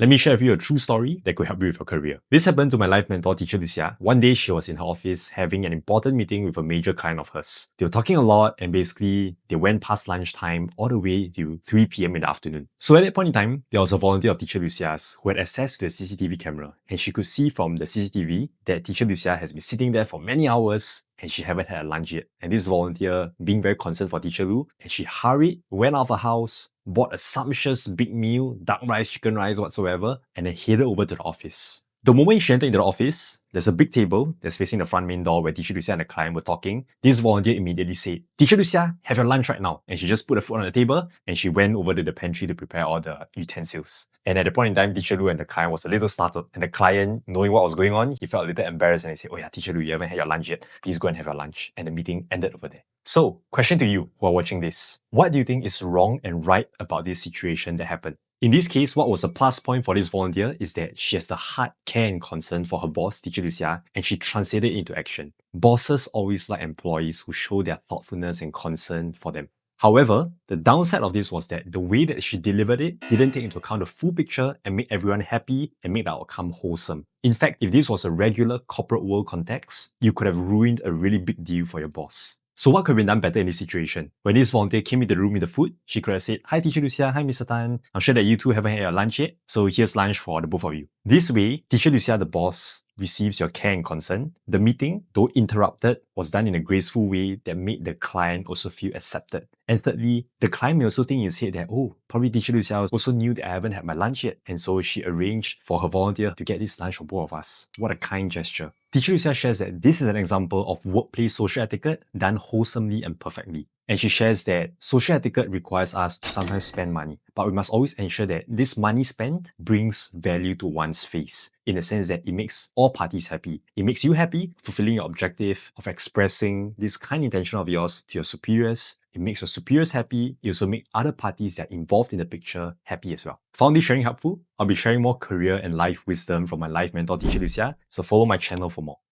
Let me share with you a true story that could help you with your career. This happened to my life mentor, teacher Lu Xia. One day, she was in her office having an important meeting with a major client of hers. They were talking a lot and basically they went past lunchtime all the way to 3 p.m. in the afternoon. So at that point in time, there was a volunteer of teacher Lu Xia's who had access to the CCTV camera, and she could see from the CCTV that teacher Lu Xia has been sitting there for many hours and she haven't had a lunch yet. And this volunteer, being very concerned for teacher Lu, and she hurried, went out of the house, bought a sumptuous big meal, duck rice, chicken rice, whatsoever, and then headed over to the office. The moment she entered into the office, there's a big table that's facing the front main door where teacher Lu Xia and the client were talking. This volunteer immediately said, "Teacher Lu Xia, have your lunch right now." And she just put her food on the table and she went over to the pantry to prepare all the utensils. And at the point in time, teacher Lu and the client was a little startled. And the client, knowing what was going on, he felt a little embarrassed and he said, "Oh yeah, teacher Lu, you haven't had your lunch yet. Please go and have your lunch." And the meeting ended over there. So, question to you who are watching this. What do you think is wrong and right about this situation that happened? In this case, what was a plus point for this volunteer is that she has the heart, care and concern for her boss, teacher Lu Xia, and she translated it into action. Bosses always like employees who show their thoughtfulness and concern for them. However, the downside of this was that the way that she delivered it didn't take into account the full picture and make everyone happy and make the outcome wholesome. In fact, if this was a regular corporate world context, you could have ruined a really big deal for your boss. So what could have been done better in this situation? When this volunteer came into the room with the food, she could have said, "Hi teacher Lu Xia, hi Mr. Tan. I'm sure that you two haven't had your lunch yet, so here's lunch for the both of you." This way, teacher Lu Xia, the boss, receives your care and concern. The meeting, though interrupted, was done in a graceful way that made the client also feel accepted. And thirdly, the client may also think in his head that, "Oh, probably teacher Lu Xia also knew that I haven't had my lunch yet, and so she arranged for her volunteer to get this lunch for both of us." What a kind gesture. Teacher Lu Xia shares that this is an example of workplace social etiquette done wholesomely and perfectly. And she shares that social etiquette requires us to sometimes spend money, but we must always ensure that this money spent brings value to one's face, in the sense that it makes all parties happy. It makes you happy, fulfilling your objective of expressing this kind intention of yours to your superiors. It makes your superiors happy. It also makes other parties that are involved in the picture happy as well. Found this sharing helpful? I'll be sharing more career and life wisdom from my life mentor, teacher Lu Xia, so follow my channel for more.